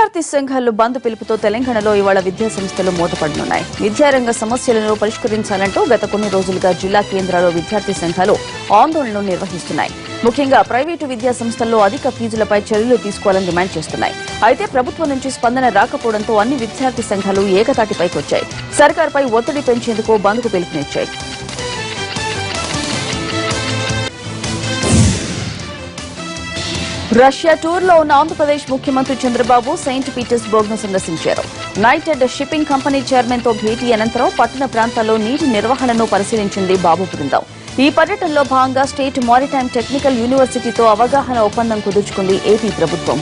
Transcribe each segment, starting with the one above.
విద్యార్థి సంఘాలు బంద్ పిలుపుతో తెలంగాణలో ఇవాళ విద్యా సంస్థలు మూతపడనున్నాయి. విద్యారంగ సమస్యలను పరిష్కరించాలంటూ గత కొన్ని రోజులుగా జిల్లా కేంద్రాల్లో విద్యార్థి సంఘాలు ఆందోళనలు నిర్వహిస్తున్నాయి. ముఖ్యంగా ప్రైవేటు విద్యా సంస్థల్లో అధిక ఫీజులపై చర్యలు తీసుకోవాలని డిమాండ్ చేస్తున్నాయి. అయితే ప్రభుత్వం నుంచి స్పందన రాకపోవడంతో అన్ని విద్యార్థి సంఘాలు ఏకతాటిపైకి వచ్చాయి. సర్కార్పై ఒత్తిడి పెంచేందుకు బంద్కు పిలుపునిచ్చాయి. రష్యా టూర్లో ఉన్న ఆంధ్రప్రదేశ్ ముఖ్యమంత్రి చంద్రబాబు సెయింట్ పీటర్స్బర్గ్ ను సందర్శించారు. యునైటెడ్ షిప్పింగ్ కంపెనీ చైర్మన్ తో భేటీ అనంతరం పట్టణ ప్రాంతాల్లో నీటి నిర్వహణను పరిశీలించింది బాబు బృందం. ఈ పర్యటనలో భాగంగా స్టేట్ మారిటైమ్ టెక్నికల్ యూనివర్సిటీతో అవగాహన ఒప్పందం కుదుర్చుకుంది ఏపీ ప్రభుత్వం.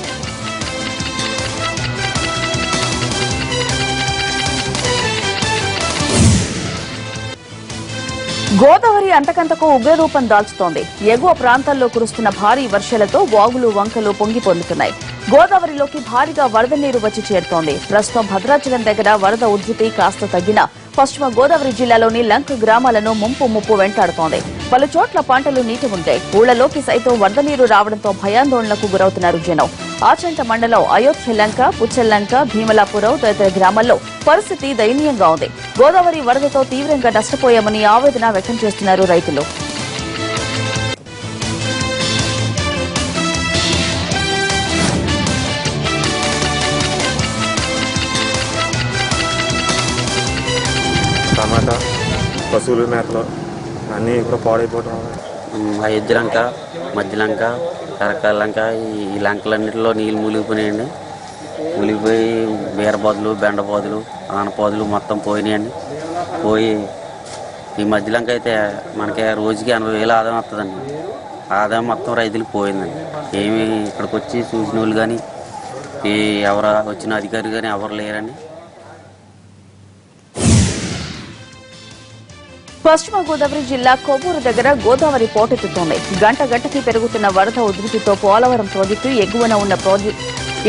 గోదావరి అంతకంతకు ఉగ్రరూపం దాల్చుతోంది. ఎగువ ప్రాంతాల్లో కురుస్తున్న భారీ వర్షాలతో వాగులు వంకలు పొంగి పొందుతున్నాయి. గోదావరిలోకి భారీగా వరద నీరు వచ్చి చేరుతోంది. ప్రస్తుతం భద్రాచలం దగ్గర వరద ఉధృతి కాస్త తగ్గినా పశ్చిమ గోదావరి జిల్లాలోని లంక గ్రామాలను ముప్పు వెంటాడుతోంది. పలు చోట్ల పంటలు నీటి ముంచాయి. ఊళ్లలోకి సైతం వరద నీరు రావడంతో భయాందోళనకు గురవుతున్నారు జనం. ఆచంట మండలం అయోధ్య లంక, పుచ్చల్లంక, భీమలాపురం తదితర గ్రామాల్లో పరిస్థితి దయనీయంగా ఉంది. గోదావరి వరదతో తీవ్రంగా నష్టపోయామని ఆవేదన వ్యక్తం చేస్తున్నారు రైతులు. టమాటా, పశువుల మేతలు అన్నీ కూడా పాడైపోవడం. అయోధ్య లంక, మధ్య లంక, కరకాల లంక, ఈ లంకలన్నింటిలో నీళ్ళు మూలిగిపోయినాయండి. మూలిగిపోయి బీరపోదులు, బెండపోదులు, ఆనపోదులు మొత్తం పోయినాయండి. పోయి ఈ మధ్య లంక అయితే మనకి రోజుకి 80,000 ఆదాయం వస్తుందండి. ఆదాయం మొత్తం రైతులకు పోయిందండి. ఏమి ఇక్కడికి వచ్చి చూసిన వాళ్ళు కానీ ఎవరు వచ్చిన అధికారులు కానీ ఎవరు లేరండి. పశ్చిమ గోదావరి జిల్లా కొవ్వూరు దగ్గర గోదావరి పోటెత్తుతోంది. గంటకి పెరుగుతున్న వరద ఉధృతితో పోలవరం ప్రాజెక్టు ఎగువన ఉన్న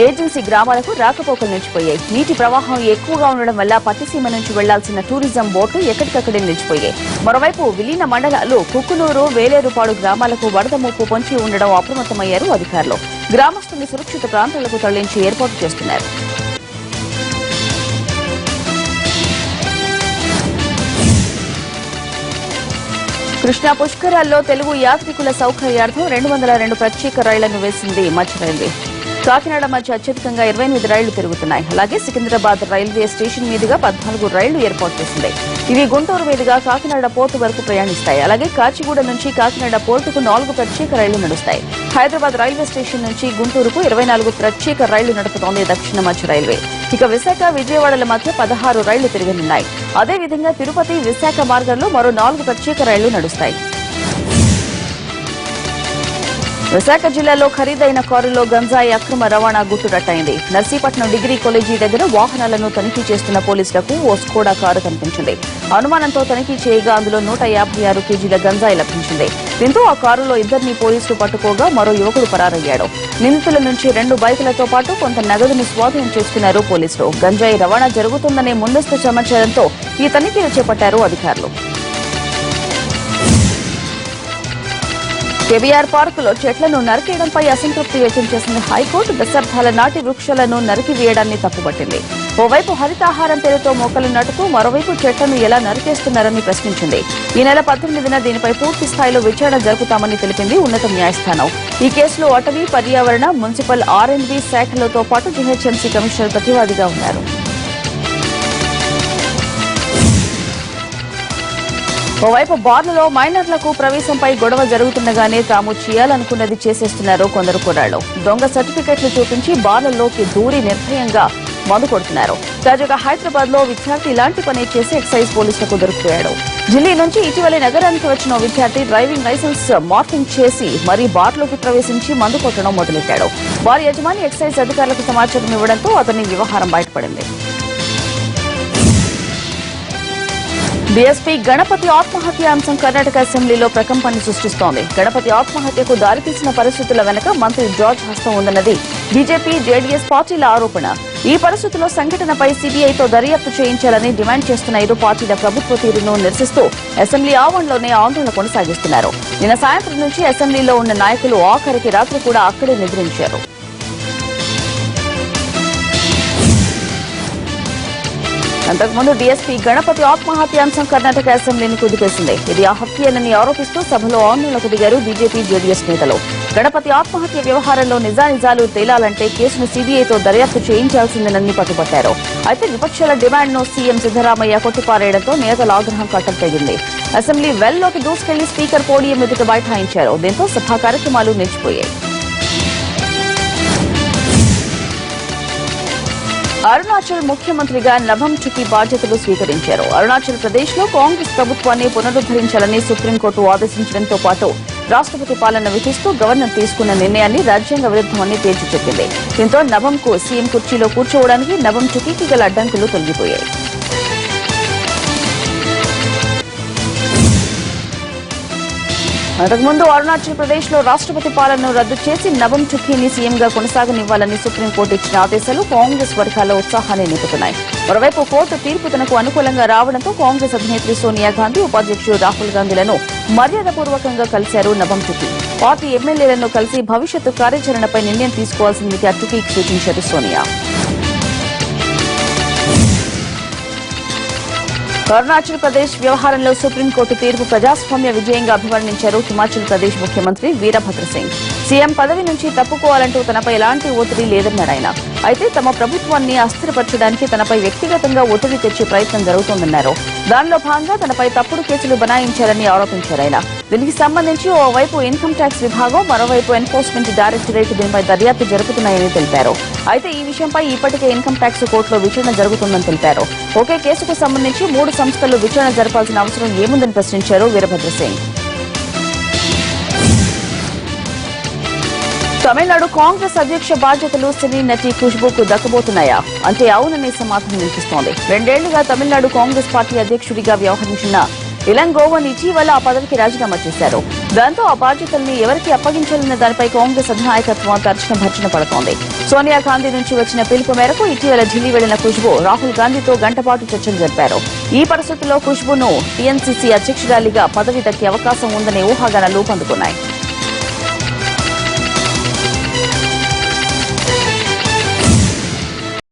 ఏజెన్సీ గ్రామాలకు రాకపోకలు నిలిచిపోయాయి. నీటి ప్రవాహం ఎక్కువగా ఉండడం వల్ల పట్టిసీమ నుంచి వెళ్లాల్సిన టూరిజం బోట్లు ఎక్కడికక్కడే నిలిచిపోయాయి. మరోవైపు విలీన మండలాలు కుక్కునూరు, వేలేరుపాడు గ్రామాలకు వరద ముప్పు పొంచి ఉండడం అప్రమత్తమయ్యారు అధికారులు. గ్రామస్తుల్ని సురక్షిత ప్రాంతాలకు తరలించి ఏర్పాటు చేస్తున్నారు. కృష్ణా పుష్కరాల్లో తెలుగు యాత్రికుల సౌకర్యార్థం 202 ప్రత్యేక రైళ్లను వేసింది మధ్య రైల్వే. కాకినాడ మధ్య అత్యధికంగా 28 రైళ్లు తిరుగుతున్నాయి. అలాగే సికింద్రాబాద్ రైల్వే స్టేషన్ మీదుగా 14 రైళ్లు ఏర్పాటు చేసింది. ఇవి గుంటూరు మీదుగా కాకినాడ పోర్టు వరకు ప్రయాణిస్తాయి. అలాగే కాచిగూడ నుంచి కాకినాడ పోర్టుకు 4 ప్రత్యేక రైళ్లు నడుస్తాయి. హైదరాబాద్ రైల్వే స్టేషన్ నుంచి గుంటూరుకు 24 ప్రత్యేక రైళ్లు నడుపుతోంది దక్షిణ మధ్య రైల్వే. ఇక విశాఖ, విజయవాడల మధ్య 16 రైళ్లు తిరగనున్నాయి. అదేవిధంగా తిరుపతి, విశాఖ మార్గంలో మరో 4 ప్రత్యేక రైళ్లు నడుస్తాయి. విశాఖ జిల్లాలో ఖరీదైన కారులో గంజాయి అక్రమ రవాణా గుట్టురట్టయింది. నర్సీపట్నం డిగ్రీ కాలేజీ దగ్గర వాహనాలను తనిఖీ చేస్తున్న పోలీసులకు ఓ స్కోడా కారు కనిపించింది. అనుమానంతో తనిఖీ చేయగా అందులో 156 కేజీల గంజాయి లభించింది. దీంతో ఆ కారులో 2 పోలీసులు పట్టుకోగా మరో యువకుడు పరారయ్యాడు. నిందితుల నుంచి 2 బైకులతో పాటు కొంత నగదును స్వాధీనం చేసుకున్నారు పోలీసులు. గంజాయి రవాణా జరుగుతుందనే ముందస్తు సమాచారంతో ఈ తనిఖీలు చేపట్టారు అధికారులు. కేబీఆర్ పార్కులో చెట్లను నరికేయడంపై అసంతృప్తి వ్యక్తం చేసిన హైకోర్టు దశాబ్దాల నాటి వృక్షాలను నరికివేయడాన్ని తప్పుపట్టింది. ఓవైపు హరితాహారం పేరుతో మొక్కలు నాటుతూ మరోవైపు చెట్లను ఎలా నరికేస్తున్నారని ప్రశ్నించింది. ఈ నెల 18న దీనిపై పూర్తి స్థాయిలో విచారణ జరుపుతామని తెలిపింది ఉన్నత న్యాయస్థానం. ఈ కేసులో అటవీ, పర్యావరణ, మున్సిపల్, ఆర్ఎండ్బీ శాఖలతో పాటు జీహెచ్ఎంసీ కమిషనర్ ప్రతివాదిగా ఉన్నారు. ఓవైపు బార్లలో మైనర్లకు ప్రవేశంపై గొడవ జరుగుతుండగానే తాము చేయాలనుకున్నది చేసేస్తున్నారు కొందరు కుర్రాళ్లు. దొంగ సర్టిఫికెట్లు చూపించి బార్లలోకి దూరి నిర్భయంగా మందు కొడుతున్నారు. తాజాగా హైదరాబాద్ లో విద్యార్థి ఇలాంటి పని చేసి ఎక్సైజ్ పోలీసులకు దొరికిపోయాడు. ఢిల్లీ నుంచి ఇటీవలే నగరానికి వచ్చిన విద్యార్థి డ్రైవింగ్ లైసెన్స్ మార్ఫింగ్ చేసి మరీ బార్లోకి ప్రవేశించి మందు కొట్టడం మొదలెట్టాడు. బార్ యజమాని ఎక్సైజ్ అధికారులకు సమాచారం ఇవ్వడంతో అతని వ్యవహారం బయటపడింది. బీఎస్పీ గణపతి ఆత్మహత్య అంశం కర్ణాటక అసెంబ్లీలో ప్రకంపనలు సృష్టిస్తోంది. గణపతి ఆత్మహత్యకు దారితీసిన పరిస్థితుల వెనుక మంత్రి జార్జ్ హస్తం ఉందన్నది బీజేపీ, జేడీఎస్ పార్టీల ఆరోపణ. ఈ పరిస్థితుల్లో సంఘటనపై సీబీఐతో దర్యాప్తు చేయించాలని డిమాండ్ చేస్తున్న ఇరు పార్టీల ప్రభుత్వ తీరును నిరసిస్తూ అసెంబ్లీ ఆవరణలోనే ఆందోళన కొనసాగిస్తున్నారు. నిన్న సాయంత్రం నుంచి అసెంబ్లీలో ఉన్న నాయకులు ఆఖరికి రాత్రి కూడా అక్కడే నిద్రించారు. అంతకుముందు డీఎస్పీ గణపతి ఆత్మహత్యాంశం కర్ణాటక అసెంబ్లీని కుదిపేసింది. ఇది హత్యేనని ఆరోపిస్తూ సభలో ఆందోళనకు దిగారు బీజేపీ జేడీఎస్ నేతలు. గణపతి ఆత్మహత్య వ్యవహారంలో నిజానిజాలు తేలాలంటే కేసును సీబీఐతో దర్యాప్తు చేయించాల్సిందేనని పట్టుబట్టారు. అయితే విపక్షాల డిమాండ్ను సీఎం సిద్దరామయ్య కొట్టిపారేయడంతో నేతల ఆగ్రహం కట్టలు తెగింది. అసెంబ్లీ వెల్లోకి దూసుకెళ్లి స్పీకర్ పోడియం ఎదుట బైఠాయించారు. దీంతో సభా కార్యక్రమాలు నిలిచిపోయాయి. అరుణాచల్ ముఖ్యమంత్రిగా నభం చుకీ బాధ్యతలు స్వీకరించారు. అరుణాచల్ ప్రదేశ్ లో కాంగ్రెస్ ప్రభుత్వాన్ని పునరుద్దరించాలని సుప్రీంకోర్టు ఆదేశించడంతో పాటు రాష్ట్రపతి పాలన విధిస్తూ గవర్నర్ తీసుకున్న నిర్ణయాన్ని రాజ్యాంగ విరుద్దమని తేల్చి చెప్పింది. దీంతో నభంకు సీఎం కుర్చీలో కూర్చోవడానికి నభం చుకీకి గల అడ్డంకులు తొలగిపోయాయి. అంతకుముందు అరుణాచల్ ప్రదేశ్ లో రాష్ట్రపతి పాలనను రద్దు చేసి నభం చుక్కీని సీఎంగా కొనసాగనివ్వాలని సుప్రీంకోర్టు ఇచ్చిన ఆదేశాలు కాంగ్రెస్ వర్గాల్లో ఉత్సాహాన్ని నింపుతున్నాయి. మరోవైపు కోర్టు తీర్పు తనకు అనుకూలంగా రావడంతో కాంగ్రెస్ అధినేత్రి సోనియా గాంధీ, ఉపాధ్యక్షుడు రాహుల్ గాంధీలను మర్యాదపూర్వకంగా కలిశారు నభం చుకీ. పార్టీ ఎమ్మెల్యేలను కలిసి భవిష్యత్తు కార్యాచరణపై నిర్ణయం తీసుకోవాల్సిందిగా చుకీకి సూచించారు సోనియా. అరుణాచల్ ప్రదేశ్ వ్యవహారంలో సుప్రీంకోర్టు తీర్పు ప్రజాస్వామ్య విజయంగా అభివర్ణించారు హిమాచల్ ప్రదేశ్ ముఖ్యమంత్రి వీరభద్ర సింగ్. సీఎం పదవి నుంచి తప్పుకోవాలంటూ తనపై ఎలాంటి ఒత్తిడి లేదన్నారు ఆయన. అయితే తమ ప్రభుత్వాన్ని అస్థిరపరచడానికి తనపై వ్యక్తిగతంగా ఒత్తిడి తెచ్చే ప్రయత్నం జరుగుతోందన్నారు. దానిలో భాగంగా తనపై తప్పుడు కేసులు బనాయించారని ఆరోపించారు ఆయన. దీనికి సంబంధించి ఓవైపు ఇన్కమ్ ట్యాక్స్ విభాగం, మరోవైపు ఎన్ఫోర్స్మెంట్ డైరెక్టరేట్ దీనిపై దర్యాప్తు జరుపుతున్నాయని తెలిపారు. అయితే ఈ విషయంపై ఇప్పటికే ఇన్కమ్ ట్యాక్స్ కోర్టులో విచారణ జరుగుతుందని తెలిపారు. ఒకే కేసుకు సంబంధించి 3 సంస్థలు విచారణ జరపాల్సిన అవసరం ఏముందని ప్రశ్నించారు వీరభద్ర సింగ్. తమిళనాడు కాంగ్రెస్ అధ్యక్ష బాధ్యతలు సినీ నటి ఖుష్బూకు దక్కబోతున్నాయా అంటే అవుననే సమాధానం వినిపిస్తోంది. 2 ఏళ్లుగా తమిళనాడు కాంగ్రెస్ పార్టీ అధ్యక్షుడిగా వ్యవహరించిన ఇలంగోవన్ ఇటీవల ఆ పదవికి రాజీనామా చేశారు. దాంతో ఆ బాధ్యతల్ని ఎవరికి అప్పగించాలన్న దానిపై కాంగ్రెస్ అధినాయకత్వం తర్జన భర్జన పడుతోంది. సోనియా గాంధీ నుంచి వచ్చిన పిలుపు మేరకు ఇటీవల ఢిల్లీ వెళ్లిన ఖుష్బూ రాహుల్ గాంధీతో గంటపాటు చర్చలు జరిపారు. ఈ పరిస్థితుల్లో ఖుష్బూను టీఎన్సీసీ అధ్యక్షురాలిగా పదవి దక్కే అవకాశం ఉందనే ఊహాగానాలు పందుకున్నాయి.